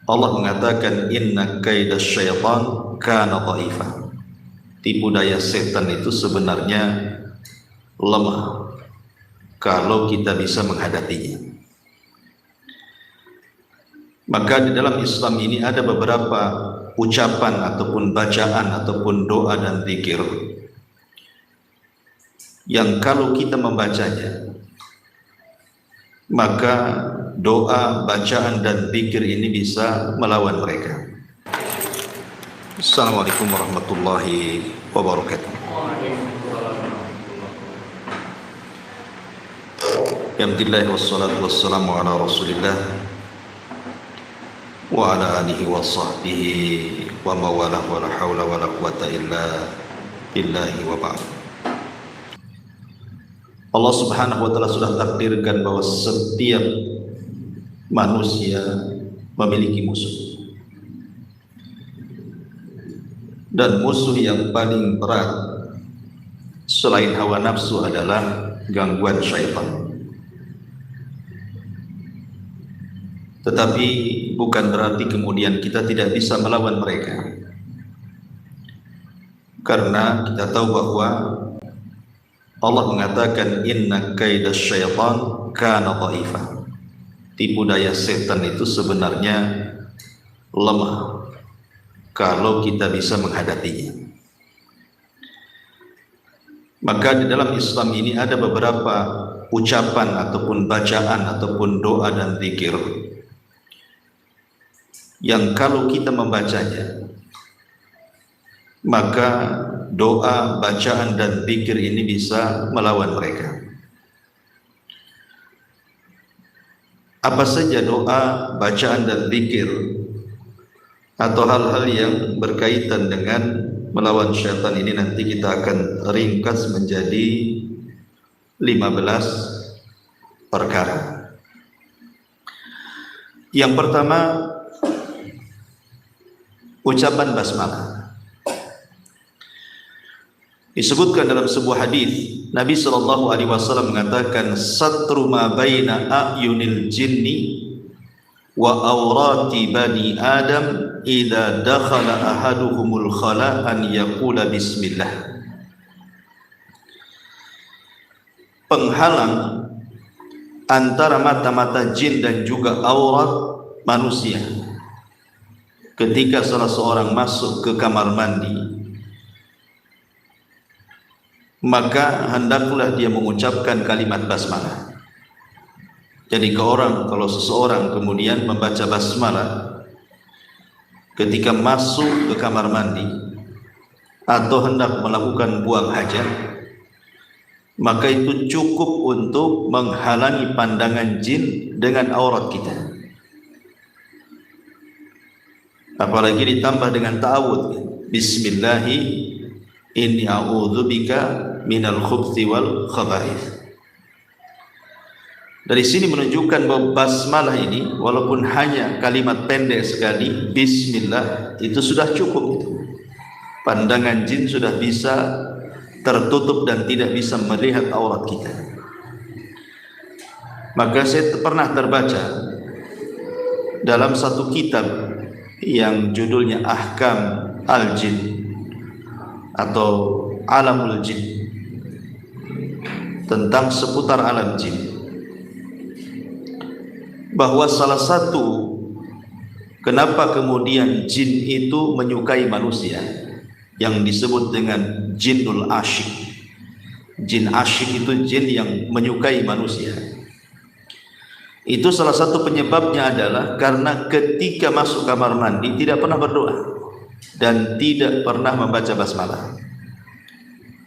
Allah mengatakan inna kaidasyaitan kana dha'ifa. Tipu daya setan itu sebenarnya lemah kalau kita bisa menghadapinya. Maka di dalam Islam ini ada beberapa ucapan ataupun bacaan ataupun doa dan zikir yang kalau kita membacanya, maka doa, bacaan dan zikir ini bisa melawan mereka. Assalamualaikum warahmatullahi wabarakatuh. Alhamdulillah wassalatu wassalamu ala Rasulillah wa ala alihi wa sahbihi wa mawalah wa la hawla wa la quwata illa billahi wa ba'd. Allah Subhanahu wa ta'ala sudah takdirkan bahwa setiap manusia memiliki musuh. Dan musuh yang paling berat selain hawa nafsu adalah gangguan syaitan. Tetapi bukan berarti kemudian kita tidak bisa melawan mereka, karena kita tahu bahwa Allah mengatakan inna kaidasyaitan kana dha'ifa. Tipu daya setan itu sebenarnya lemah kalau kita bisa menghadapinya. Maka di dalam Islam ini ada beberapa ucapan ataupun bacaan ataupun doa dan zikir yang kalau kita membacanya, maka doa, bacaan dan zikir ini bisa melawan mereka. Apa saja doa, bacaan dan zikir atau hal-hal yang berkaitan dengan melawan syaitan ini nanti kita akan ringkas menjadi 15 perkara. Yang pertama, ucapan basmalah. Disebutkan dalam sebuah hadis, Nabi SAW mengatakan satru ma baina a'yunil jinni wa awrati bani Adam idza dakhala ahaduhumul khala an yaqula bismillah. Penghalang antara mata-mata jin dan juga aurat manusia ketika salah seorang masuk ke kamar mandi, maka hendaklah dia mengucapkan kalimat basmalah. Jadi kalau seseorang kemudian membaca basmalah ketika masuk ke kamar mandi atau hendak melakukan buang hajat, maka itu cukup untuk menghalangi pandangan jin dengan aurat kita. Apalagi ditambah dengan ta'awudz, bismillahi inni a'udzubika minal khubthi wal khaba'ith. Dari sini menunjukkan bahwa basmalah ini walaupun hanya kalimat pendek sekali, bismillah, itu sudah cukup. Pandangan jin sudah bisa tertutup dan tidak bisa melihat aurat kita. Maka saya pernah terbaca dalam satu kitab yang judulnya Ahkam Al-Jin atau Alamul Jin, tentang seputar alam jin, bahwa salah satu kenapa kemudian jin itu menyukai manusia yang disebut dengan jinul asyik. Jin asyik itu jin yang menyukai manusia. Itu salah satu penyebabnya adalah karena ketika masuk kamar mandi tidak pernah berdoa dan tidak pernah membaca basmalah,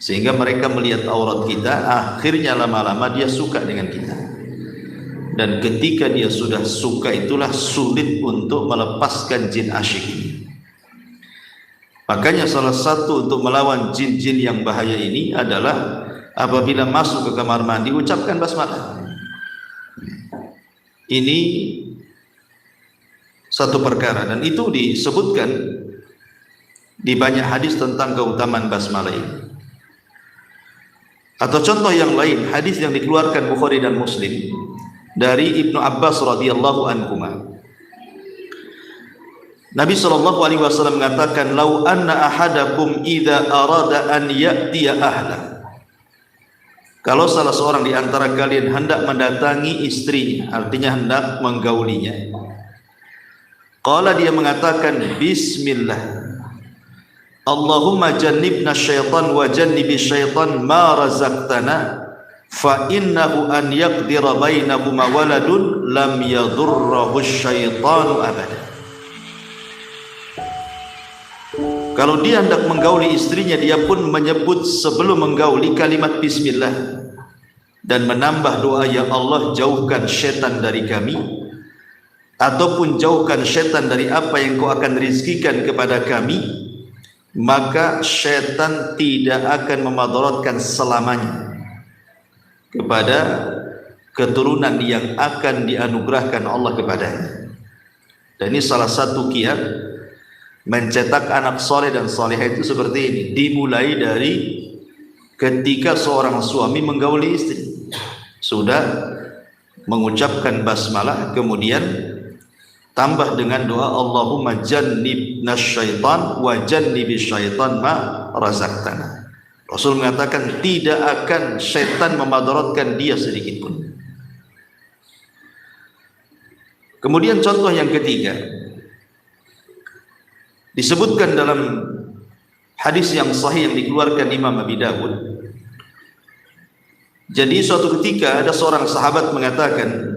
sehingga mereka melihat aurat kita, akhirnya lama-lama dia suka dengan kita. Dan ketika dia sudah suka, itulah sulit untuk melepaskan jin asyik ini. Makanya salah satu untuk melawan jin-jin yang bahaya ini adalah apabila masuk ke kamar mandi, ucapkan basmalah. Ini satu perkara, dan itu disebutkan di banyak hadis tentang keutamaan basmalah ini. Atau contoh yang lain, hadis yang dikeluarkan Bukhari dan Muslim dari Ibnu Abbas radhiyallahu anhuma. Nabi SAW mengatakan, "Lau anna ahadakum idza arada an ya'tiya ahla." Kalau salah seorang di antara kalian hendak mendatangi istrinya, artinya hendak menggaulinya, qala, dia mengatakan, "Bismillah, Allahumma jannibna syaitan wa jannibi syaitan ma razaqtana, fa innahu an yaqdira bainahuma waladun lam yadurrahu syaitanu abada." Kalau dia hendak menggauli istrinya, dia pun menyebut sebelum menggauli kalimat bismillah dan menambah doa, "Ya Allah, jauhkan syaitan dari kami, ataupun jauhkan syaitan dari apa yang kau akan rizkikan kepada kami, maka syaitan tidak akan memadaratkan selamanya kepada keturunan yang akan dianugerahkan Allah kepadanya." Dan ini salah satu kiat mencetak anak soleh dan solehah itu seperti ini. Dimulai dari ketika seorang suami menggauli istri, sudah mengucapkan basmalah, kemudian tambah dengan doa, "Allahumma jannibna syaitan wa jannibi syaitan ma razaqtana." Rasul mengatakan tidak akan syaitan memadaratkan dia sedikit pun. Kemudian contoh yang ketiga disebutkan dalam hadis yang sahih yang dikeluarkan Imam Abi Dawud. Jadi suatu ketika ada seorang sahabat mengatakan,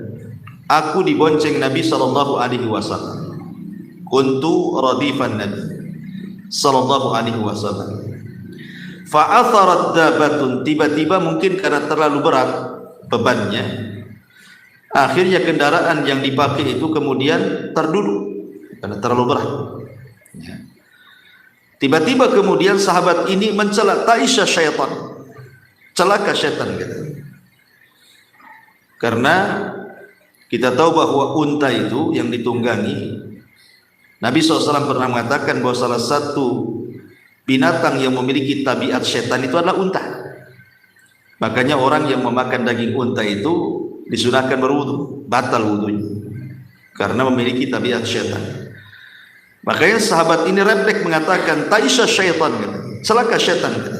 "Aku dibonceng Nabi sallallahu alaihi wasallam. Kuntu radifan Nabi sallallahu alaihi wasallam. Fa atharat dabatun." Tiba-tiba mungkin karena terlalu berat bebannya, akhirnya kendaraan yang dipakai itu kemudian terduduk karena terlalu berat. Tiba-tiba kemudian sahabat ini mencela, "Taisha syaitan, celaka syaitan," gitu. Karena kita tahu bahwa unta itu yang ditunggangi, Nabi SAW pernah mengatakan bahwa salah satu binatang yang memiliki tabiat syaitan itu adalah unta. Makanya orang yang memakan daging unta itu disunahkan berwudu, batal wudunya, karena memiliki tabiat syaitan. Makanya sahabat ini refleks mengatakan, "Taisha syaitan," gitu, celaka syaitan, gitu.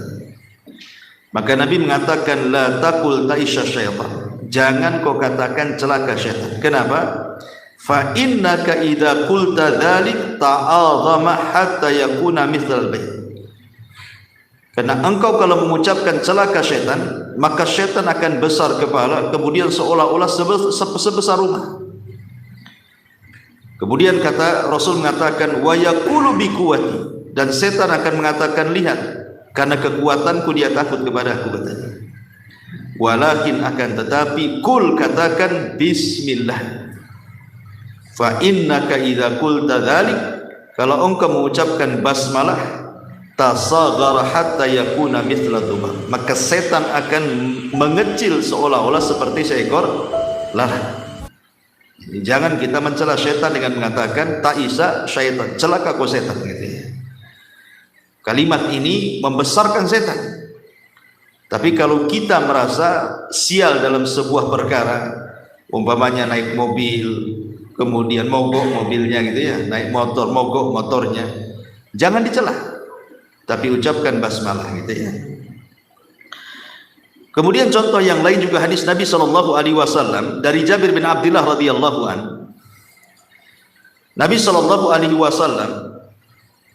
Maka Nabi mengatakan, "La taqul taisha syaitan." Jangan kau katakan celaka syaitan. Kenapa? Fa innaka idza qulta dzalik ta'azama hatta yakuna mithlal bait. Karena engkau kalau mengucapkan celaka syaitan, maka syaitan akan besar kepala, kemudian seolah-olah sebesar rumah. Kemudian kata Rasul mengatakan, "Wa yaqulu bi quwwati," dan setan akan mengatakan, "Lihat, karena kekuatanku dia takut kepada aku," katanya. Walakin, akan tetapi, kul, katakan bismillah. Fa innaka idza qulta dzalik, kalau engkau mengucapkan basmalah, tasaghara hatta yakuna mithla dhubab, maka setan akan mengecil seolah-olah seperti seekor lalat. Jadi jangan kita mencela setan dengan mengatakan taisa syaitan, celaka kau setan, gitu ya. Kalimat ini membesarkan setan. Tapi kalau kita merasa sial dalam sebuah perkara, umpamanya naik mobil, kemudian mogok mobilnya, gitu ya, naik motor, mogok motornya, jangan dicela, tapi ucapkan basmalah, gitu ya. Kemudian contoh yang lain juga hadis Nabi sallallahu alaihi wasallam dari Jabir bin Abdullah radhiyallahu an. Nabi sallallahu alaihi wasallam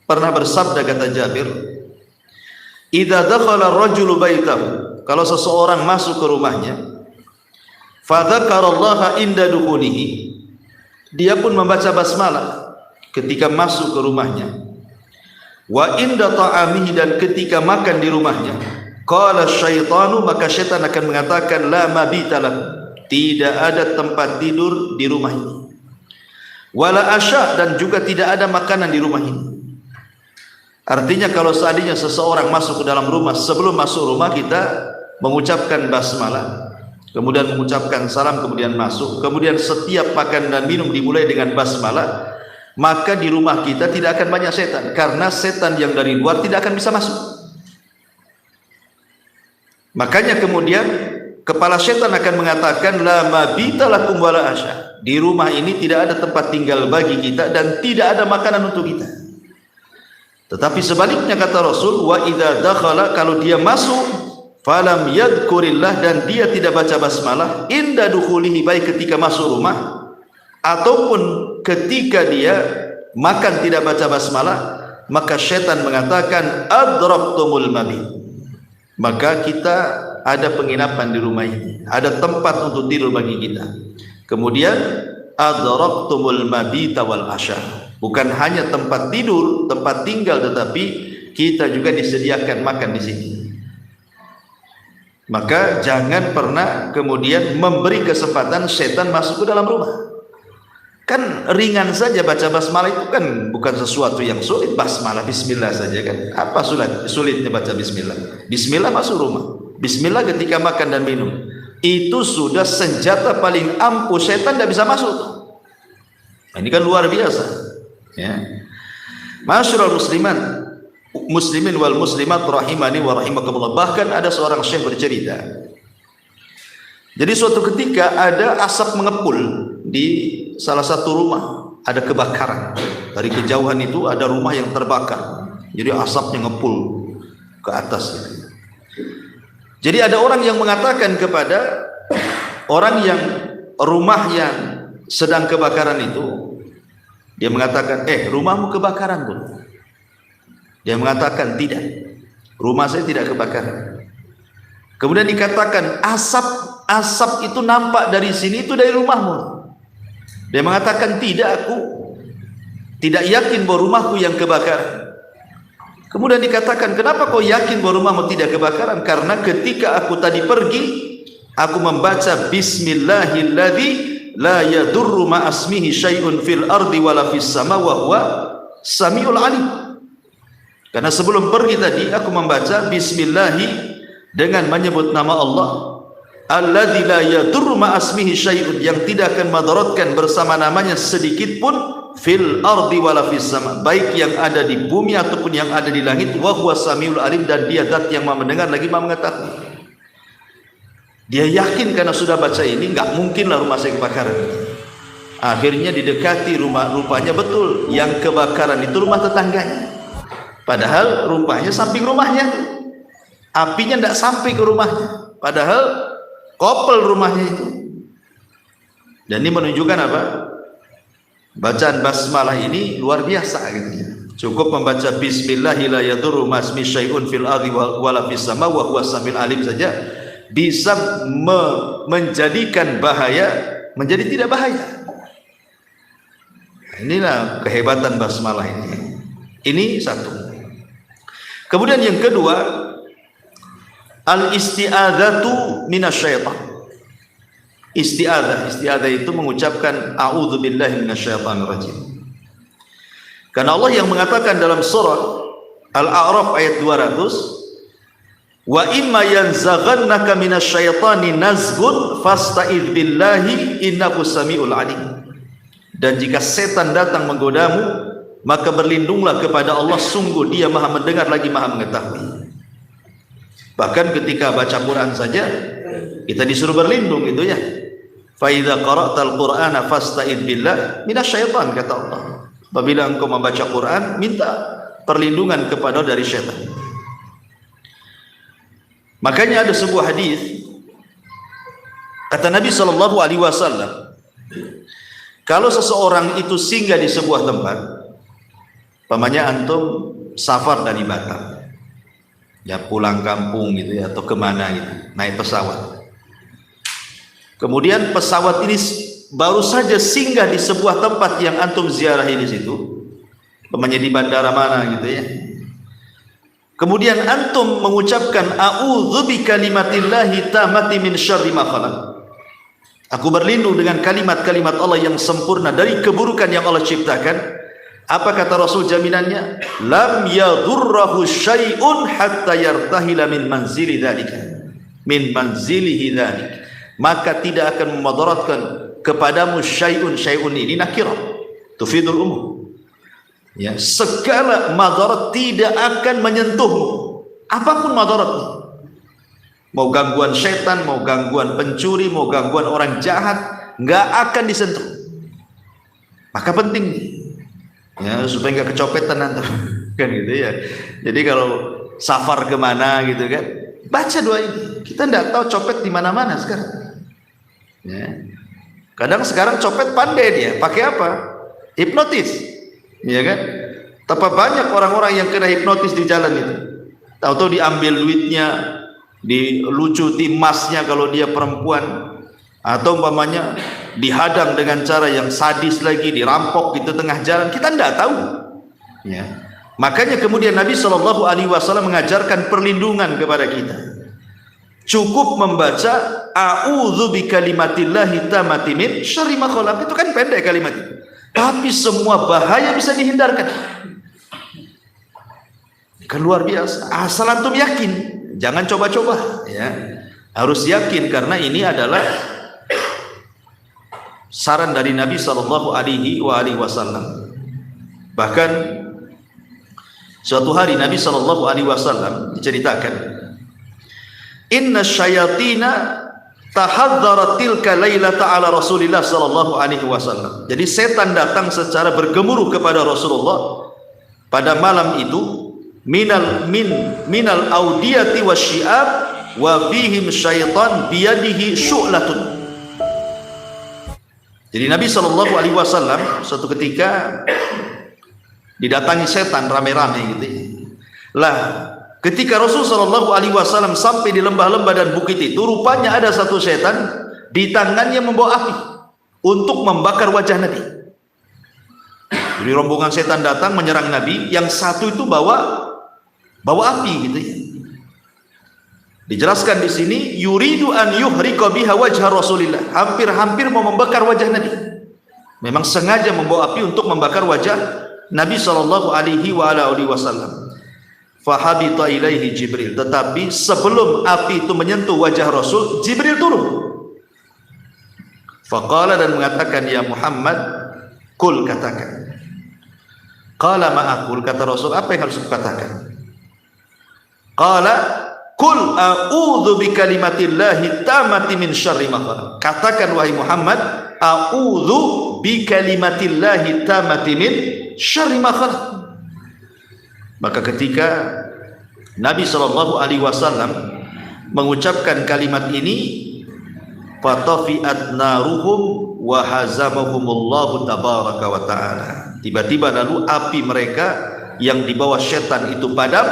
pernah bersabda, kata Jabir, "Idza dakhala ar-rajulu baitahu," kalau seseorang masuk ke rumahnya, fa dzakarallaha inda dukhulihi, dia pun membaca basmalah ketika masuk ke rumahnya, wa inda ta'amihi, dan ketika makan di rumahnya, qala syaitanu, maka syaitan akan mengatakan, "La mabita lahu," tidak ada tempat tidur di rumah ini, wala asya, dan juga tidak ada makanan di rumah ini. Artinya kalau seandainya seseorang masuk ke dalam rumah, sebelum masuk rumah kita mengucapkan basmalah, kemudian mengucapkan salam, kemudian masuk, kemudian setiap makan dan minum dimulai dengan basmalah, maka di rumah kita tidak akan banyak setan, karena setan yang dari luar tidak akan bisa masuk. Makanya kemudian kepala setan akan mengatakan la mabita lakum wala asya. Di rumah ini tidak ada tempat tinggal bagi kita dan tidak ada makanan untuk kita. Tetapi sebaliknya kata Rasul, wa idza dakhala, kalau dia masuk, falam yadhkurillah, dan dia tidak baca basmalah, inda dukhulihi, baik ketika masuk rumah ataupun ketika dia makan tidak baca basmalah, maka syaitan mengatakan adraktumul mabit, maka kita ada penginapan di rumah ini, ada tempat untuk tidur bagi kita. Kemudian adraktumul mabita wal asya, bukan hanya tempat tidur, tempat tinggal, tetapi kita juga disediakan makan di sini. Maka jangan pernah kemudian memberi kesempatan setan masuk ke dalam rumah. Kan ringan saja baca basmalah, itu kan bukan sesuatu yang sulit. Basmalah, bismillah saja kan. Apa sulitnya baca bismillah? Bismillah masuk rumah, bismillah ketika makan dan minum. Itu sudah senjata paling ampuh, setan tidak bisa masuk. Ini kan luar biasa, ya. Masyarul muslimin wal muslimat rahimani wa rahimakumullah. Bahkan ada seorang syekh bercerita, jadi suatu ketika ada asap mengepul di salah satu rumah, ada kebakaran. Dari kejauhan itu ada rumah yang terbakar, jadi asapnya ngepul ke atas. Jadi ada orang yang mengatakan kepada orang yang rumah yang sedang kebakaran itu, dia mengatakan, rumahmu kebakaran pun? Dia mengatakan, tidak, rumah saya tidak kebakaran. Kemudian dikatakan, asap itu nampak dari sini, itu dari rumahmu. Dia mengatakan, tidak, aku tidak yakin bahwa rumahku yang kebakaran. Kemudian dikatakan, kenapa kau yakin bahwa rumahmu tidak kebakaran? Karena ketika aku tadi pergi, aku membaca bismillahilladzi la yadurru ma'asmihi syai'un fil ardi wala fis sama wa huwa samiul alim. Karena sebelum pergi tadi aku membaca bismillahi, dengan menyebut nama Allah, alladzi la yadurru ma'asmihi syai'un, yang tidak akan madaratkan bersama namanya sedikit pun, fil ardi wala fis sama, baik yang ada di bumi ataupun yang ada di langit, wa huwa samiul alim, dan dia zat yang Maha mendengar lagi Maha mengetahui. Dia yakin karena sudah baca ini, enggak mungkinlah rumah saya kebakaran. Akhirnya didekati rumah, rupanya betul yang kebakaran itu rumah tetangganya. Padahal rupanya samping rumahnya, apinya tidak sampai ke rumahnya, padahal kopel rumahnya itu. Dan ini menunjukkan apa? Bacaan basmalah ini luar biasa gitu. Cukup membaca bismillahi la yadurru ma'asmi syai'un fil ardi wala fis sama wa huwa samil alim saja bisa menjadikan bahaya menjadi tidak bahaya. Inilah kehebatan basmalah ini. Ini satu. Kemudian yang kedua, al-isti'adzatu minasyaitan. Isti'adzah itu mengucapkan a'udzubillahi minasyaitonir rajim. Karena Allah yang mengatakan dalam surah Al-A'raf ayat 200, wa imma yanzaghannaka minasyaitani nazghun fasta'idz billahi innahu samiul alim. Dan jika setan datang menggodamu, maka berlindunglah kepada Allah, sungguh Dia Maha mendengar lagi Maha mengetahui. Bahkan ketika baca Quran saja kita disuruh berlindung itu ya. Fa idza qara'tal Qur'ana fasta'idz billah minasyaitan, kata Allah. Apabila engkau membaca Quran, minta perlindungan kepada dari syaitan. Makanya ada sebuah hadis, kata Nabi sallallahu alaihi wasallam, kalau seseorang itu singgah di sebuah tempat, pamannya antum safar dari Batam, ya pulang kampung gitu ya, atau kemana gitu, naik pesawat. Kemudian pesawat ini baru saja singgah di sebuah tempat yang antum ziarahi di situ, pamannya di bandara mana gitu ya. Kemudian antum mengucapkan a'udzu bikalimatillahi tammati min syarri ma khalaq. Aku berlindung dengan kalimat-kalimat Allah yang sempurna dari keburukan yang Allah ciptakan. Apa kata Rasul jaminannya? Lam yadurrahu syai'un hatta yartahila min manzili dzalika. Min manzilihi dzalik. Maka tidak akan memadaratkan kepadamu syai'un ini nakirah tufidul umum. Ya, segala madarat tidak akan menyentuhmu, apapun madaratnya. mau gangguan setan, mau gangguan pencuri, mau gangguan orang jahat, nggak akan disentuh. Maka penting ya supaya nggak kecopetan nanti kan gitu ya. Jadi kalau safar kemana gitu kan, baca doa ini. Kita nggak tahu copet di mana-mana sekarang. Ya. Kadang sekarang copet pandai dia, pakai apa? Hipnotis, ya kan? Tapi banyak orang-orang yang kena hipnotis di jalan itu. Tahu-tahu diambil duitnya, dilucuti emasnya kalau dia perempuan, atau umpamanya dihadang dengan cara yang sadis lagi, dirampok gitu tengah jalan. Kita tidak tahu. Ya. Makanya kemudian Nabi SAW mengajarkan perlindungan kepada kita. Cukup membaca a'udzu bikalimatillahi tammati min syarri ma khalaq. Itu kan pendek kalimat itu. Tapi semua bahaya bisa dihindarkan. Kan luar biasa. Asal antum yakin, jangan coba-coba ya. Harus yakin karena ini adalah saran dari Nabi SAW. Bahkan suatu hari Nabi SAW diceritakan, inna syayatina tahadzarat tilka lailata ala Rasulillah SAW. Jadi setan datang secara bergemuruh kepada Rasulullah pada malam itu, minal audiyati wasyi'ab wa fihim syaitan biyadihi syu'latun. Jadi Nabi SAW suatu ketika didatangi setan rame-rame gitu ya. Lah ketika Rasul SAW sampai di lembah-lembah dan bukit itu, rupanya ada satu setan di tangannya membawa api untuk membakar wajah Nabi. Jadi rombongan setan datang menyerang Nabi, yang satu itu bawa api gitu ya. Dijelaskan di sini, yuridu an yuhriqa biha wajha Rasulillah. Hampir-hampir mau membakar wajah Nabi. Memang sengaja membawa api untuk membakar wajah Nabi SAW. Fahabita ilaihi Jibril. Tetapi sebelum api itu menyentuh wajah Rasul, Jibril turun. Faqala, dan mengatakan, ya Muhammad, kul, katakan. Qala ma'akul, kata Rasul, apa yang harus kukatakan? Qala kul a'udzu bikalimatillahi tammati min syarri ma khalaq. Katakan wahai Muhammad, a'udzu bikalimatillahi tammati min syarri ma khalaq. Maka ketika Nabi SAW mengucapkan kalimat ini, fatafi'at naruhum wa hazamahumullahu tabaraka wa ta'ala. Tiba-tiba lalu api mereka yang dibawa setan itu padam,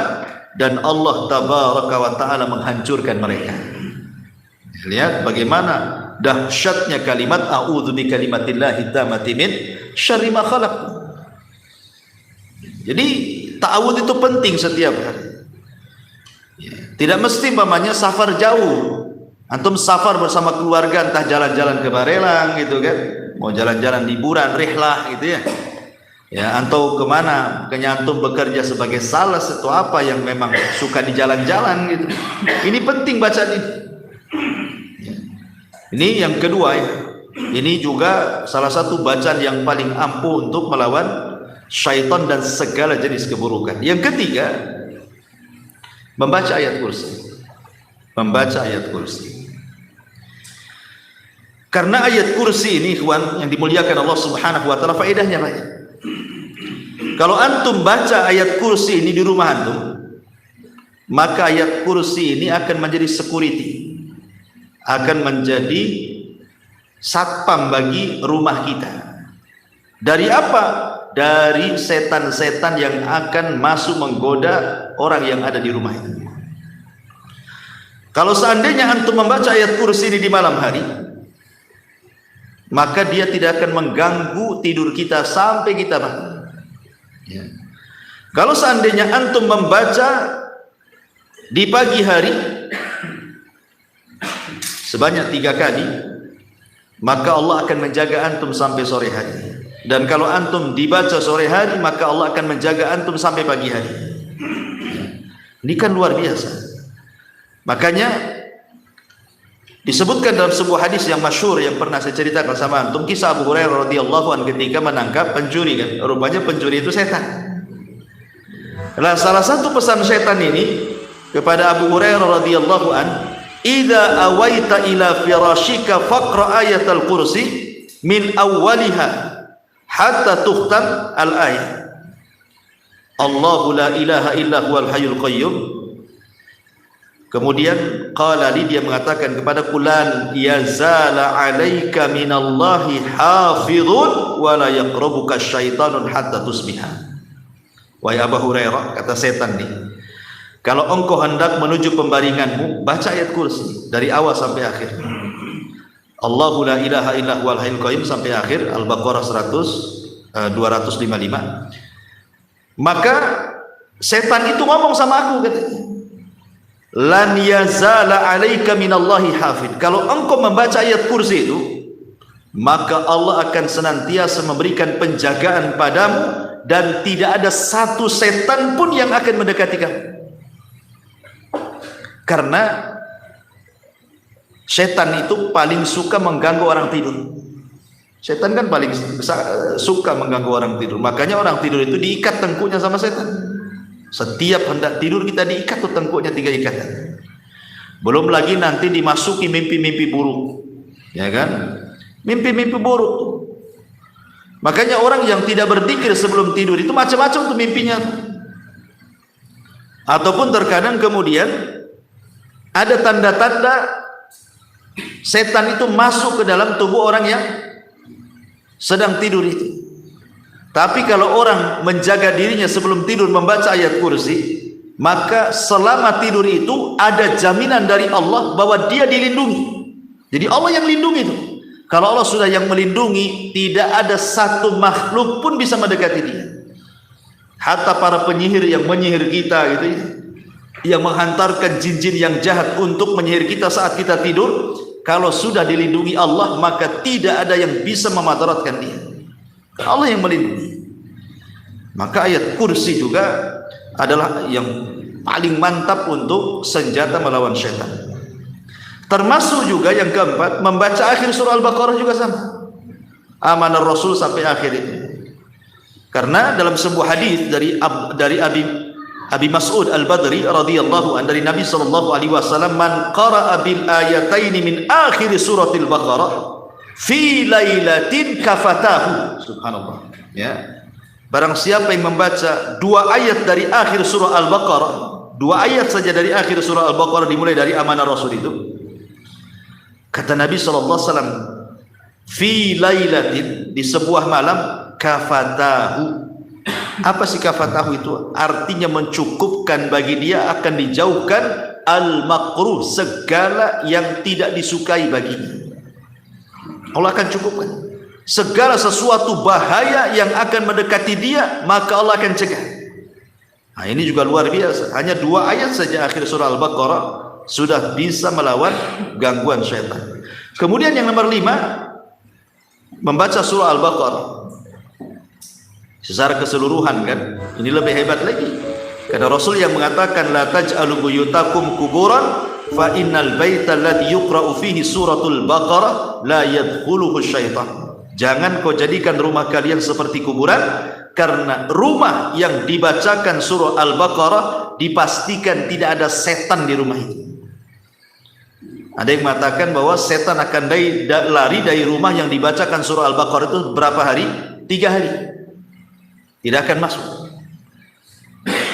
dan Allah tabaraka wa ta'ala menghancurkan mereka. Lihat bagaimana dahsyatnya kalimat a'udzu bikalimatillahi tammati min syarri ma khalaq. Jadi ta'awudz itu penting setiap hari. Tidak mesti umpamanya safar jauh. Antum safar bersama keluarga, entah jalan-jalan ke Barelang gitu kan, mau jalan-jalan liburan, rihlah gitu ya. Ya, atau kemana, makanya antum bekerja sebagai sales atau apa yang memang suka di jalan-jalan gitu. Ini penting bacaan ini. Ini yang kedua ya. Ini juga salah satu bacaan yang paling ampuh untuk melawan syaitan dan segala jenis keburukan. Yang ketiga, membaca ayat kursi. Membaca ayat kursi. Karena ayat kursi ini, ikhwan yang dimuliakan Allah Subhanahu wa taala, faedahnya banyak. Kalau antum baca ayat kursi ini di rumah antum, maka ayat kursi ini akan menjadi security, akan menjadi satpam bagi rumah kita. Dari apa? Dari setan-setan yang akan masuk menggoda orang yang ada di rumah itu. Kalau seandainya antum membaca ayat kursi ini di malam hari, maka dia tidak akan mengganggu tidur kita sampai kita bangun. Ya. Kalau seandainya antum membaca di pagi hari sebanyak 3 kali, maka Allah akan menjaga antum sampai sore hari. Dan kalau antum dibaca sore hari, maka Allah akan menjaga antum sampai pagi hari. Ini kan luar biasa. Makanya disebutkan dalam sebuah hadis yang masyhur yang pernah saya ceritakan sama antum, kisah Abu Hurairah radhiyallahu anhu ketika menangkap pencuri kan. Rupanya pencuri itu setan. Nah, salah satu pesan setan ini kepada Abu Hurairah radhiyallahu anhu, idza awaita ila firashika faqra ayatal kursi min awwaliha hatta tukhtam al-ayat. Allahu la ilaha illa huwal hayyul qayyum. Kemudian qala li, dia mengatakan kepada fulan, yazala alaika minallahi hafizun wa la yaqrabuka syaitanun hatta tusbiha. Wahai Abu Hurairah, kata setan nih, kalau engkau hendak menuju pembaringanmu, baca ayat kursi dari awal sampai akhir. Allahu la ilaha illa huwal hayyul qayyum sampai akhir, Al-Baqarah 255. Maka setan itu ngomong sama aku, katanya, lan yazala alaika minallahi hafid. Kalau engkau membaca ayat kursi itu, maka Allah akan senantiasa memberikan penjagaan padamu dan tidak ada satu setan pun yang akan mendekati kamu. Karena setan itu paling suka mengganggu orang tidur. Setan kan paling suka mengganggu orang tidur. Makanya orang tidur itu diikat tengkuknya sama setan. Setiap hendak tidur kita diikat tuh tengkuknya 3 ikatan. Belum lagi nanti dimasuki mimpi-mimpi buruk, ya kan? Mimpi-mimpi buruk. Makanya orang yang tidak berzikir sebelum tidur itu macam-macam tuh mimpinya. Ataupun terkadang kemudian ada tanda-tanda setan itu masuk ke dalam tubuh orang yang sedang tidur itu. Tapi kalau orang menjaga dirinya sebelum tidur membaca ayat kursi, maka selama tidur itu ada jaminan dari Allah bahwa dia dilindungi. Jadi Allah yang lindungi itu. Kalau Allah sudah yang melindungi, tidak ada satu makhluk pun bisa mendekati dia. Hatta para penyihir yang menyihir kita gitu ya, yang menghantarkan jin-jin yang jahat untuk menyihir kita saat kita tidur, kalau sudah dilindungi Allah, maka tidak ada yang bisa memadaratkan dia. Allah yang melindungi. Maka ayat kursi juga adalah yang paling mantap untuk senjata melawan syaitan. Termasuk juga yang keempat, membaca akhir surah Al-Baqarah juga sama. Amanah Rasul sampai akhir itu. Karena dalam sebuah hadis dari Abi Mas'ud Al-Badri radhiyallahu anhu, dari Nabi sallallahu alaihi wasallam, man qara'a bil ayataini min akhir suratil Baqarah fi lailatin kafatahu. Subhanallah. Ya. Barang siapa yang membaca 2 ayat dari akhir surah Al-Baqarah, 2 ayat saja dari akhir surah Al-Baqarah dimulai dari amanah Rasul itu, kata Nabi sallallahu alaihi wasallam, fi lailatin, di sebuah malam, kafatahu. Apa sih kafatahu itu? Artinya mencukupkan bagi dia, akan dijauhkan al-makruh, segala yang tidak disukai baginya. Allah akan cukupkan segala sesuatu bahaya yang akan mendekati dia, maka Allah akan cegah. Nah, ini juga luar biasa. Hanya 2 ayat saja akhir surah Al-Baqarah sudah bisa melawan gangguan syaitan. Kemudian yang nomor 5, membaca surah Al-Baqarah secara keseluruhan, kan? Ini lebih hebat lagi. Karena Rasul yang mengatakan, la taj'alu buyutakum kuburan fa innal baita alladhi yuqra'u fihi suratul Baqarah la yadkhuluhu syaitan. Jangan kau jadikan rumah kalian seperti kuburan, karena rumah yang dibacakan surah Al-Baqarah dipastikan tidak ada setan di rumah itu. Ada yang mengatakan bahwa setan akan lari dari rumah yang dibacakan surah Al-Baqarah itu berapa hari? 3 hari. Tidak akan masuk.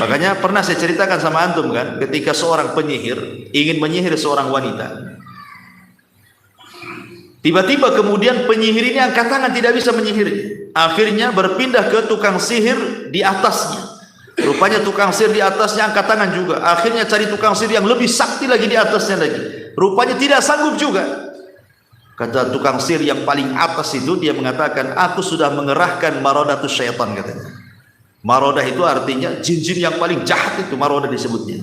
Makanya pernah saya ceritakan sama antum kan, ketika seorang penyihir ingin menyihir seorang wanita, tiba-tiba kemudian penyihir ini angkat tangan, tidak bisa menyihir. Akhirnya berpindah ke tukang sihir di atasnya. Rupanya tukang sihir di atasnya angkat tangan juga. Akhirnya cari tukang sihir yang lebih sakti lagi di atasnya lagi. Rupanya tidak sanggup juga. Kata tukang sihir yang paling atas itu, dia mengatakan, aku sudah mengerahkan maradatus syaitan, katanya. Marodah itu artinya jin-jin yang paling jahat, itu marodah disebutnya.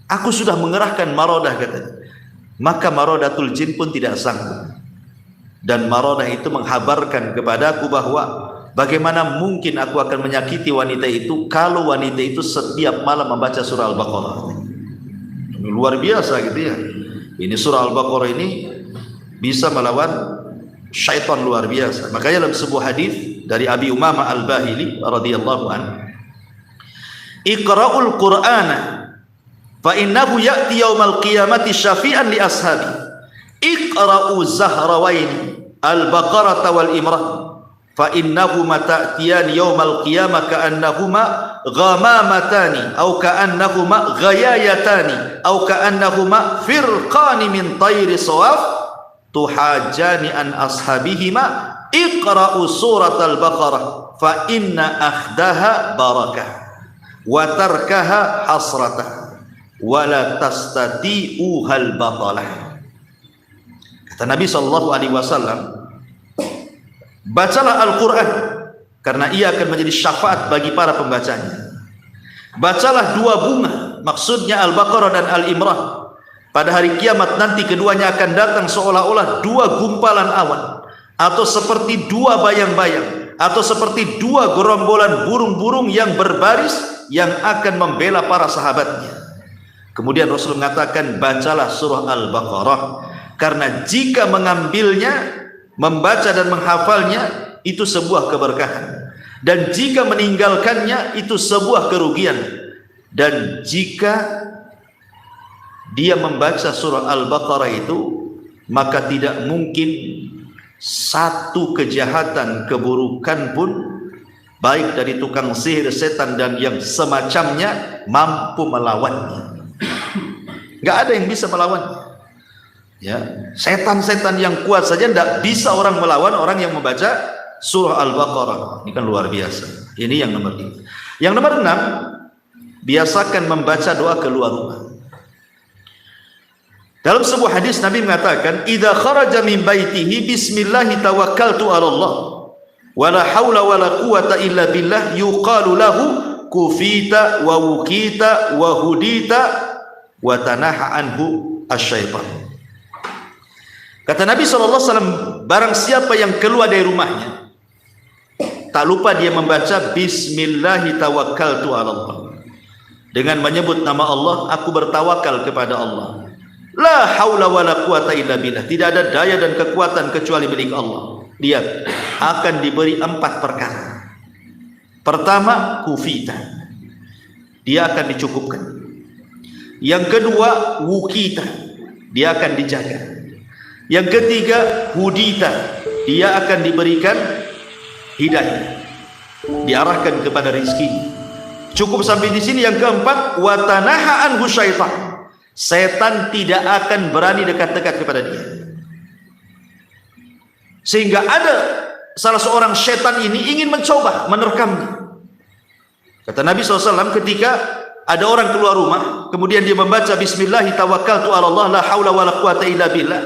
Aku sudah mengerahkan marodah, katanya. Maka marodatul jin pun tidak sanggup. Dan marodah itu menghabarkan kepadaku bahwa bagaimana mungkin aku akan menyakiti wanita itu kalau wanita itu setiap malam membaca surah Al-Baqarah. Luar biasa gitu ya. Ini surah Al-Baqarah ini bisa melawan syaitan luar biasa. Makanya dalam sebuah hadis dari Abi Umamah Al-Bahili radhiyallahu anhu, iqra'ul Qur'ana fa innahu ya'ti yaumal qiyamati syafi'an li ashabi iqra'u zahrawaini al-baqarah wal imran fa innahuma ta'tiyan yaumal qiyamah ka'annahuma ghamamatani aw ka'annahuma ghayayatani aw ka'annahuma firqani min tayri sawaf tuhajani an ashabihima iqra'u surat al-baqarah fa inna akhdaha barakah wa tarkaha hasratah wa la tastati'uhal batalah. Kata Nabi SAW, bacalah Al-Quran karena ia akan menjadi syafaat bagi para pembacanya. Bacalah dua bunga, maksudnya Al-Baqarah dan Al-Imran. Pada hari kiamat nanti keduanya akan datang seolah-olah dua gumpalan awan, atau seperti dua bayang-bayang, atau seperti dua gerombolan burung-burung yang berbaris yang akan membela para sahabatnya. Kemudian Rasul mengatakan, bacalah surah Al-Baqarah karena jika mengambilnya, membaca dan menghafalnya itu sebuah keberkahan, dan jika meninggalkannya itu sebuah kerugian. Dan jika dia membaca surah Al-Baqarah itu, maka tidak mungkin satu kejahatan, keburukan pun, baik dari tukang sihir, setan dan yang semacamnya, mampu melawannya. Gak ada yang bisa melawannya. Ya, setan-setan yang kuat saja tidak bisa orang melawan orang yang membaca surah Al-Baqarah. Ini kan luar biasa. Ini yang nomor 5. Yang nomor 6, biasakan membaca doa keluar rumah. Dalam sebuah hadis Nabi mengatakan, idza kharaja min baitihi bismillah tawakkaltu 'ala Allah wala haula wala quwata illa billah yuqalu lahu kufita wa wukita wa hudita wa tanaha anhu asyaitan. Kata Nabi SAW, barang siapa yang keluar dari rumahnya, tak lupa dia membaca bismillahi tawakkaltu 'ala Allah, dengan menyebut nama Allah, aku bertawakal kepada Allah. La haula wala quwata illa billah, tidak ada daya dan kekuatan kecuali milik Allah. Lihat, akan diberi 4 perkara. Pertama, kufita, dia akan dicukupkan. Yang kedua, wukita, dia akan dijaga. Yang ketiga, hudita, dia akan diberikan hidayah, diarahkan kepada rezeki. Cukup sampai di sini. Yang keempat, watanaha anhu syaitan, setan tidak akan berani dekat-dekat kepada dia. Sehingga ada salah seorang setan ini ingin mencoba menerkamnya. Kata Nabi SAW, ketika ada orang keluar rumah, kemudian dia membaca bismillahi tawakkaltu 'ala Allah la haula wala quwata illa billah,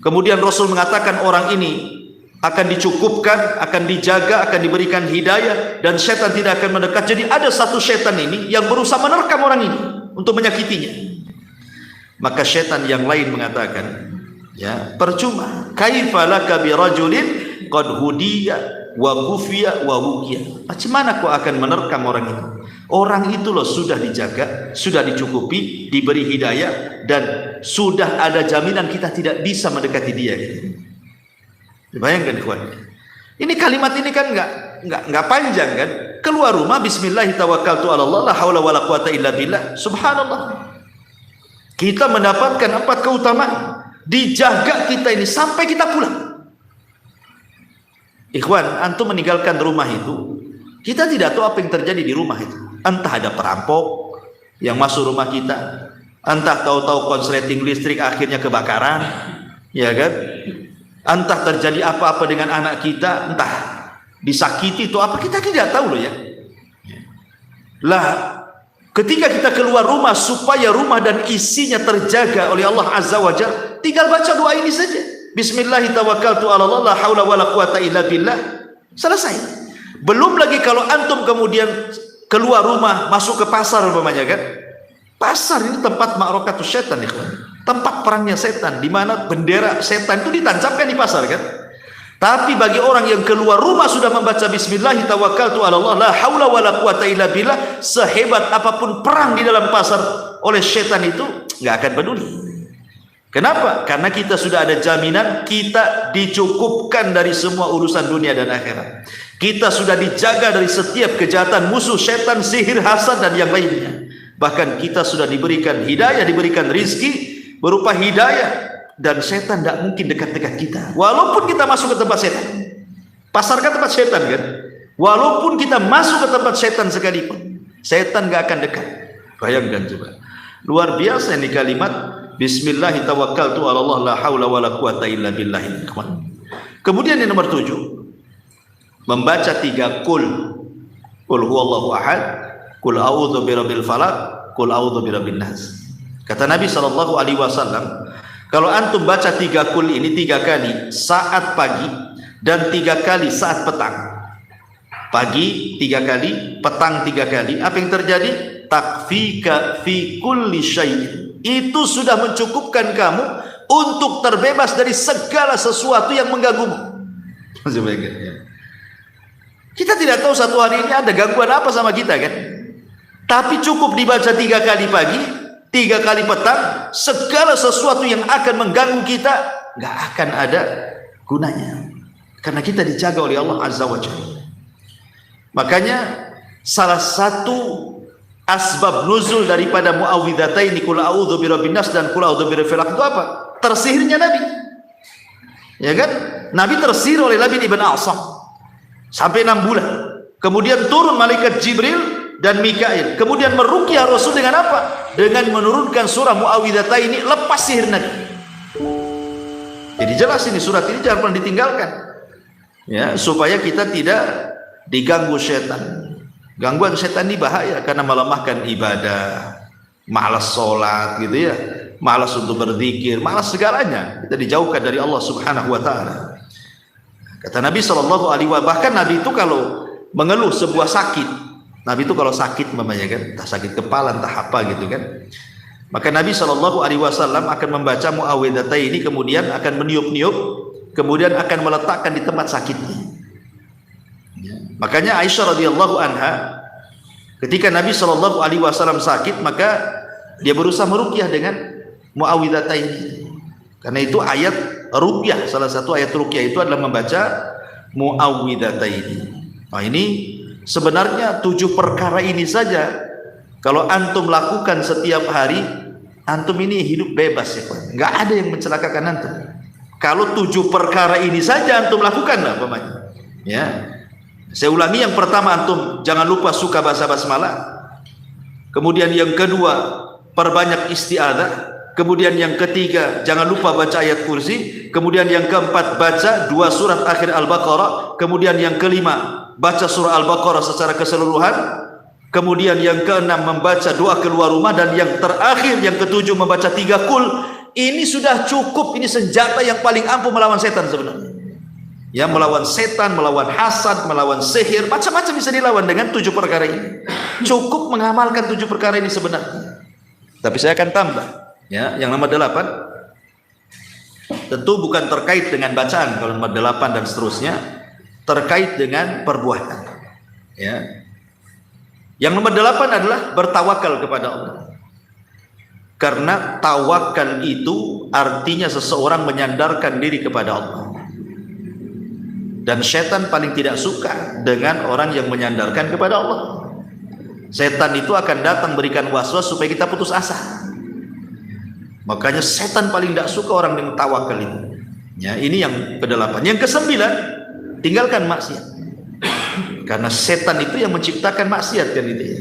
kemudian Rasul mengatakan orang ini akan dicukupkan, akan dijaga, akan diberikan hidayah, dan setan tidak akan mendekat. Jadi ada satu setan ini yang berusaha menerkam orang ini untuk menyakitinya. Maka setan yang lain mengatakan, ya, percuma, kaifa laka bi rajulin qad hudiya wa kufiya wa wukiya. Macam mana kau akan menerkam orang itu? Orang itu loh sudah dijaga, sudah dicukupi, diberi hidayah, dan sudah ada jaminan kita tidak bisa mendekati dia. Bayangkan kawan, ini kalimat ini kan nggak panjang kan? Keluar rumah bismillahi tawakkaltu 'ala Allah la haula wala quwata illa billah. Subhanallah. Kita mendapatkan 4 keutamaan, dijaga kita ini sampai kita pulang. Ikhwan, antum meninggalkan rumah itu, kita tidak tahu apa yang terjadi di rumah itu. Entah ada perampok yang masuk rumah kita, entah tahu-tahu konsleting listrik akhirnya kebakaran, ya kan? Entah terjadi apa-apa dengan anak kita, entah disakiti itu apa, kita tidak tahu loh ya. Lah, ketika kita keluar rumah supaya rumah dan isinya terjaga oleh Allah Azza wa Jalla, tinggal baca doa ini saja. Bismillahi tawakkaltu 'ala Allah la haula wala quwata illa billah. Selesai. Belum lagi kalau antum kemudian keluar rumah, masuk ke pasar umpamanya kan. Pasar ini tempat ma'rakatus setan, ikhwan. Tempat perangnya setan, di mana bendera setan itu ditancapkan di pasar kan. Tapi bagi orang yang keluar rumah sudah membaca bismillahi tawakkaltu 'ala Allah la haula wala quwata illa billah, sehebat apapun perang di dalam pasar oleh setan itu nggak akan peduli. Kenapa? Karena kita sudah ada jaminan kita dicukupkan dari semua urusan dunia dan akhirat. Kita sudah dijaga dari setiap kejahatan musuh setan, sihir, hasad dan yang lainnya. Bahkan kita sudah diberikan hidayah, diberikan rizki berupa hidayah, dan setan tidak mungkin dekat-dekat kita. Walaupun kita masuk ke tempat setan, pasar kan tempat setan kan? Walaupun kita masuk ke tempat setan sekalipun, setan gak akan dekat. Bayangkan coba, luar biasa ini kalimat Bismillah tawakkaltu ala Allah la haula wala quwata illa billah. Kemudian yang nomor 7, membaca 3 kul huwallahu ahad, kul a'udzu birabbil falaq, kul a'udzu birabbin nas. Kata Nabi SAW, kalau antum baca 3 kul ini 3 kali saat pagi dan 3 kali saat petang, pagi 3 kali, petang 3 kali, apa yang terjadi? Takfika fi kulli syai'in, itu sudah mencukupkan kamu untuk terbebas dari segala sesuatu yang mengganggumu. Kita tidak tahu satu hari ini ada gangguan apa sama kita kan, tapi cukup dibaca 3 kali pagi, 3 kali petang, segala sesuatu yang akan mengganggu kita nggak akan ada gunanya, karena kita dijaga oleh Allah Azza wa Jalla. Makanya salah satu asbab nuzul daripada muawwidhataini kul a'udzu birabbin nas dan kul a'udzu birabbil falaq itu apa? Tersihirnya Nabi. Ya kan? Nabi tersihir oleh Labid ibn A'sam sampai 6 bulan. Kemudian turun malaikat Jibril dan Mikail. Kemudian meruqyah Rasul dengan apa? Dengan menurunkan surah muawwidhataini, lepas sihir Nabi. Jadi jelas ini, surat ini jangan pernah ditinggalkan. Ya, supaya kita tidak diganggu setan. Gangguan setan ini bahaya karena melemahkan ibadah, malas sholat gitu ya, malas untuk berzikir, malas segalanya. Kita dijauhkan dari Allah Subhanahu wa taala. Kata Nabi SAW, bahkan Nabi itu kalau mengeluh sebuah sakit, Nabi itu kalau sakit namanya kan, entah sakit kepala entah apa gitu kan, maka Nabi SAW akan membaca muawwidhataini, kemudian akan meniup-niup, kemudian akan meletakkan di tempat sakitnya. Makanya Aisyah radhiyallahu anha, ketika Nabi SAW sakit, maka dia berusaha meruqyah dengan muawwidhataini. Karena itu ayat ruqyah, salah satu ayat ruqyah itu adalah membaca muawwidhataini. Nah ini sebenarnya 7 perkara ini saja kalau antum lakukan setiap hari, antum ini hidup bebas ya Pak. Nggak ada yang mencelakakan antum. Kalau 7 perkara ini saja antum lakukan lah pamannya. Ya. Saya ulangi, yang pertama antum jangan lupa suka baca basmalah. Kemudian yang kedua, perbanyak isti'adzah. Kemudian yang ketiga, jangan lupa baca ayat kursi. Kemudian yang keempat, baca 2 surat akhir Al-Baqarah. Kemudian yang kelima, baca surah Al-Baqarah secara keseluruhan. Kemudian yang keenam, membaca doa keluar rumah. Dan yang terakhir, yang ketujuh, membaca 3 kul. Ini sudah cukup, ini senjata yang paling ampuh melawan setan sebenarnya. Ya, melawan setan, melawan hasad, melawan sihir, macam-macam bisa dilawan dengan 7 perkara ini. Cukup mengamalkan 7 perkara ini sebenarnya. Tapi saya akan tambah, ya, yang nomor 8 tentu bukan terkait dengan bacaan. Kalau nomor 8 dan seterusnya terkait dengan perbuatan. Ya. Yang nomor 8 adalah bertawakal kepada Allah. Karena tawakal itu artinya seseorang menyandarkan diri kepada Allah. Dan setan paling tidak suka dengan orang yang menyandarkan kepada Allah. Setan itu akan datang berikan waswas supaya kita putus asa. Makanya setan paling tidak suka orang yang tawakal itu. Ya, ini yang ke-8. Yang ke-9, tinggalkan maksiat. Karena setan itu yang menciptakan maksiat kan itu ya.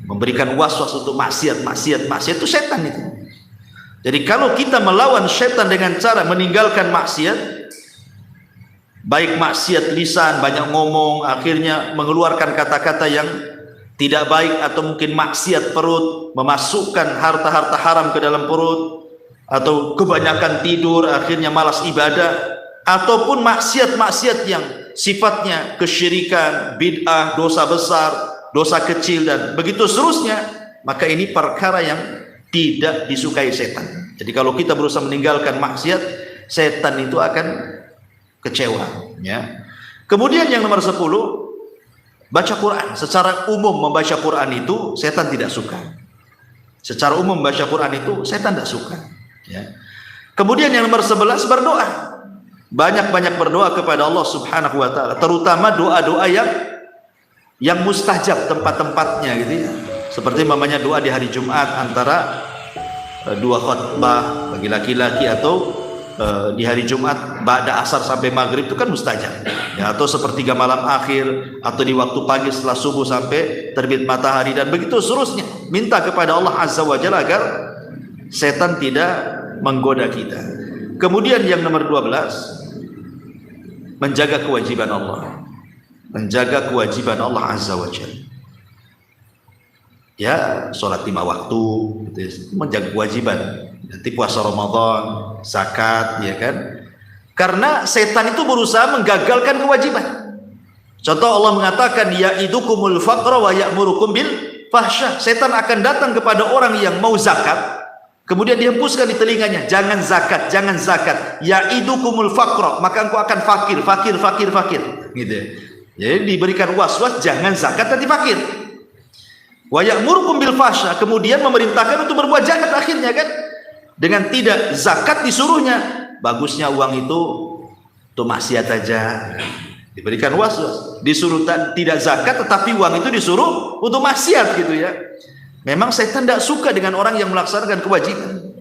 Memberikan waswas untuk maksiat itu setan itu. Jadi kalau kita melawan setan dengan cara meninggalkan maksiat, baik maksiat lisan, banyak ngomong, akhirnya mengeluarkan kata-kata yang tidak baik, atau mungkin maksiat perut, memasukkan harta-harta haram ke dalam perut, atau kebanyakan tidur, akhirnya malas ibadah, ataupun maksiat-maksiat yang sifatnya kesyirikan, bid'ah, dosa besar, dosa kecil, dan begitu seterusnya, maka ini perkara yang tidak disukai setan. Jadi kalau kita berusaha meninggalkan maksiat, setan itu akan kecewa, ya. Kemudian yang nomor 10, baca Quran. Secara umum membaca Quran itu setan tidak suka. Secara umum membaca Quran itu setan tidak suka, ya. Kemudian yang nomor 11, berdoa. Banyak-banyak berdoa kepada Allah Subhanahu wa taala, terutama doa-doa yang mustajab tempat-tempatnya gitu ya. Seperti mamanya doa di hari Jumat antara dua khutbah bagi laki-laki, atau di hari Jumat ba'da asar sampai maghrib itu kan mustajab ya, atau sepertiga malam akhir, atau di waktu pagi setelah subuh sampai terbit matahari, dan begitu seterusnya. Minta kepada Allah Azza wa Jalla agar setan tidak menggoda kita. Kemudian yang nomor 12, menjaga kewajiban Allah. Menjaga kewajiban Allah Azza wa Jalla. Ya, sholat 5 waktu, gitu, menjaga kewajiban. Nanti puasa Ramadan, zakat, ya kan? Karena setan itu berusaha menggagalkan kewajiban. Contoh Allah mengatakan, ya'idukumul faqra wa ya'murukum bil fahsyah. Setan akan datang kepada orang yang mau zakat, kemudian dihembuskan di telinganya, jangan zakat, jangan zakat. Ya'idukumul faqra, maka engkau akan fakir, gitu ya. Jadi diberikan was-was, jangan zakat, nanti fakir. Wa ya'murukum bil fahsyah, kemudian memerintahkan untuk berbuat jahat akhirnya kan. Dengan tidak zakat disuruhnya, bagusnya uang itu tuh maksiat aja. Diberikan was-was, disuruh tidak zakat tetapi uang itu disuruh untuk maksiat gitu ya. Memang setan tidak suka dengan orang yang melaksanakan kewajiban,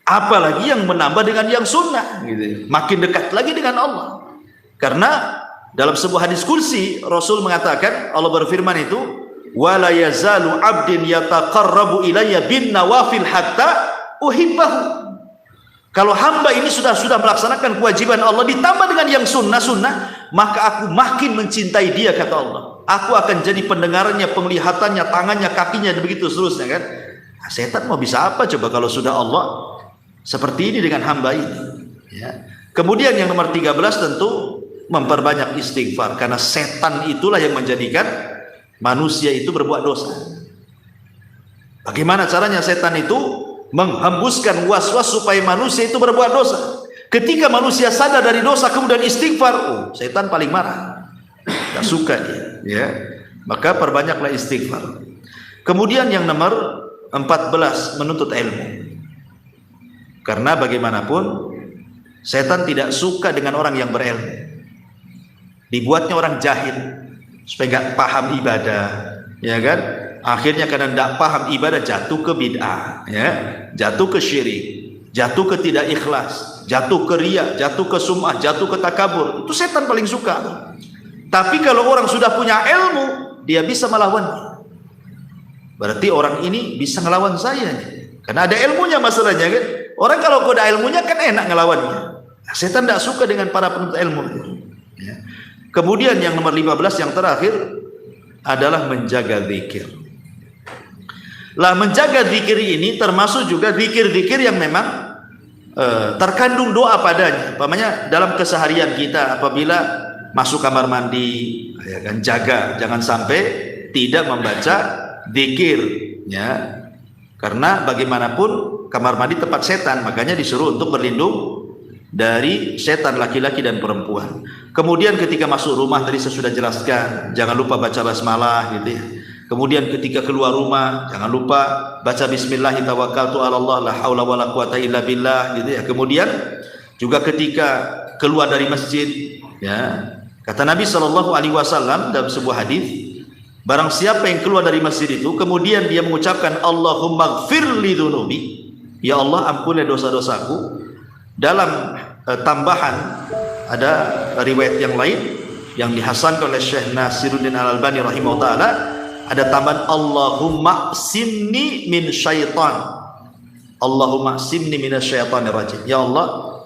apalagi yang menambah dengan yang sunnah gitu. Makin dekat lagi dengan Allah. Karena dalam sebuah hadis kursi Rasul mengatakan, Allah berfirman itu, wala yazalu abdin yataqarrabu ilayya bin nawafil hatta uhibbahu. Kalau hamba ini sudah melaksanakan kewajiban Allah ditambah dengan yang sunnah, maka aku makin mencintai dia, kata Allah. Aku akan jadi pendengarannya, penglihatannya, tangannya, kakinya, dan begitu seterusnya kan. Nah, setan mau bisa apa coba kalau sudah Allah seperti ini dengan hamba ini ya. Kemudian yang nomor 13 tentu memperbanyak istighfar, karena setan itulah yang menjadikan manusia itu berbuat dosa. Bagaimana caranya setan itu menghembuskan was-was supaya manusia itu berbuat dosa? Ketika manusia sadar dari dosa kemudian istighfar, setan paling marah, tidak suka dia ya. Maka perbanyaklah istighfar. Kemudian yang nomor 14, menuntut ilmu. Karena bagaimanapun setan tidak suka dengan orang yang berilmu. Dibuatnya orang jahil supaya nggak paham ibadah, ya kan? Akhirnya karena tidak paham ibadah jatuh ke bid'ah, ya, jatuh ke syirik, jatuh ke tidak ikhlas, jatuh ke riya, jatuh ke sum'ah, jatuh ke takabur. Itu setan paling suka. Tapi kalau orang sudah punya ilmu, dia bisa melawannya. Berarti orang ini bisa ngelawan saya nih, karena ada ilmunya masalahnya kan. Orang kalau ada ilmunya kan enak ngelawannya. Nah, setan tidak suka dengan para penuntut ilmu ya. Kemudian yang nomor 15 yang terakhir adalah menjaga zikir. Lah, menjaga zikir ini termasuk juga zikir-zikir yang memang terkandung doa padanya. Umpamanya dalam keseharian kita apabila masuk kamar mandi, ya kan, jaga jangan sampai tidak membaca zikir ya. Karena bagaimanapun kamar mandi tempat setan, makanya disuruh untuk berlindung dari setan laki-laki dan perempuan. Kemudian ketika masuk rumah tadi saya sudah jelaskan, jangan lupa baca basmalah gitu ya. Kemudian ketika keluar rumah jangan lupa baca bismillah tawakkaltu 'ala Allah la haula wala quwata illa billah gitu ya. Kemudian juga ketika keluar dari masjid ya, kata Nabi SAW dalam sebuah hadis, barang siapa yang keluar dari masjid itu kemudian dia mengucapkan Allahumma gfirli dzunubi, ya Allah ampuni dosa-dosaku. Dalam tambahan ada riwayat yang lain yang dihasankan oleh Syekh Nasiruddin Al-Albani rahimahullah ta'ala, ada tambahan Allahumma simni min syaitan, Allahumma simni min syaitanir rajim, ya Allah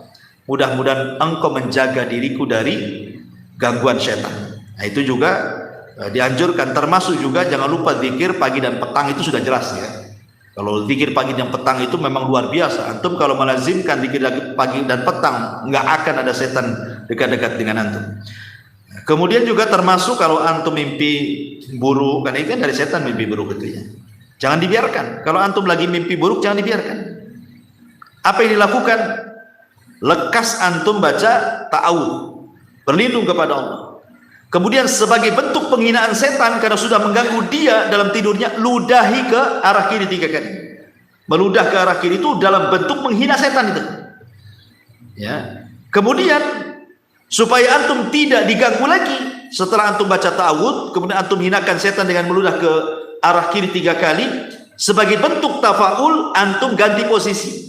mudah-mudahan engkau menjaga diriku dari gangguan syaitan. Nah, itu juga dianjurkan, termasuk juga jangan lupa zikir pagi dan petang, itu sudah jelas ya. Kalau zikir pagi dan petang itu memang luar biasa. Antum kalau melazimkan zikir pagi dan petang, nggak akan ada setan dekat-dekat dengan antum. Kemudian juga termasuk kalau antum mimpi buruk, karena itu kan dari setan mimpi buruk itu ya. Jangan dibiarkan. Kalau antum lagi mimpi buruk jangan dibiarkan. Apa yang dilakukan? Lekas antum baca ta'awudz, berlindung kepada Allah. Kemudian sebagai bentuk penghinaan setan karena sudah mengganggu dia dalam tidurnya, ludahi ke arah kiri 3 kali. Meludah ke arah kiri itu dalam bentuk menghina setan itu. Ya. Kemudian supaya antum tidak diganggu lagi, setelah antum baca ta'awudz, kemudian antum hinakan setan dengan meludah ke arah kiri 3 kali. Sebagai bentuk tafaul, antum ganti posisi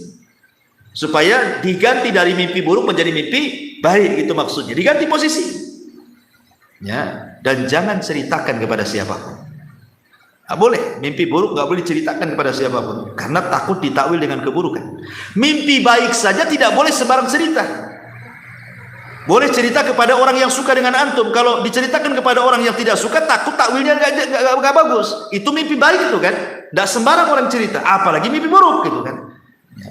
supaya diganti dari mimpi buruk menjadi mimpi baik. Itu maksudnya, diganti posisi ya. Dan jangan ceritakan kepada siapapun. Nggak boleh, mimpi buruk nggak boleh diceritakan kepada siapapun, karena takut ditakwil dengan keburukan. Mimpi baik saja tidak boleh sembarang cerita. Boleh cerita kepada orang yang suka dengan antum. Kalau diceritakan kepada orang yang tidak suka, takut takwilnya nggak bagus. Itu mimpi baik itu kan. Nggak sembarang orang cerita, apalagi mimpi buruk gitu kan.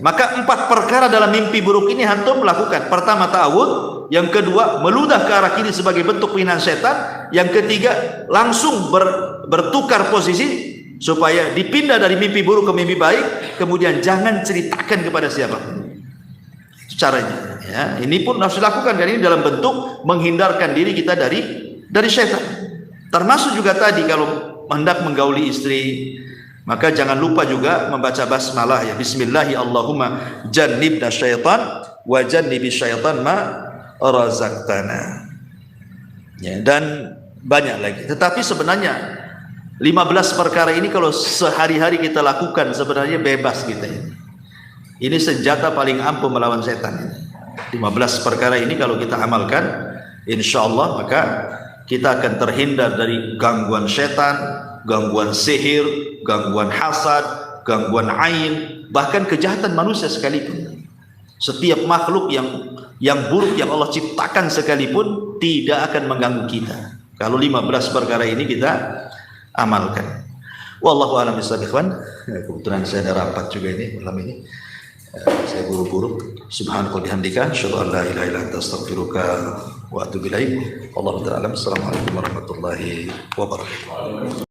Maka 4 perkara dalam mimpi buruk ini antum lakukan. Pertama, ta'awud. Yang kedua, meludah ke arah kiri sebagai bentuk penghinaan setan. Yang ketiga, langsung bertukar posisi supaya dipindah dari mimpi buruk ke mimpi baik. Kemudian jangan ceritakan kepada siapapun. Caranya ya, ini pun harus dilakukan, dan ini dalam bentuk menghindarkan diri kita dari syaitan. Termasuk juga tadi kalau hendak menggauli istri, maka jangan lupa juga membaca basmalah ya. Bismillahi Allahumma jannibna syaitan wa jannibi syaitan ma razaqtana ya. Dan banyak lagi, tetapi sebenarnya 15 perkara ini kalau sehari-hari kita lakukan sebenarnya bebas kita ini. Ini senjata paling ampuh melawan setan. 15 perkara ini kalau kita amalkan, insya Allah maka kita akan terhindar dari gangguan setan, gangguan sihir, gangguan hasad, gangguan ain, bahkan kejahatan manusia sekalipun. Setiap makhluk yang buruk yang Allah ciptakan sekalipun tidak akan mengganggu kita kalau 15 perkara ini kita amalkan. Wallahu a'lam bishawab, ikhwan. Kebetulan saya ada rapat juga ini malam ini. Saya buru-buru. Subhanallah bihamdika, asyhadu an la ilaha illa anta, astaghfiruka wa atubu ilaik. Wallahu ta'ala. Assalamualaikum warahmatullahi wabarakatuh.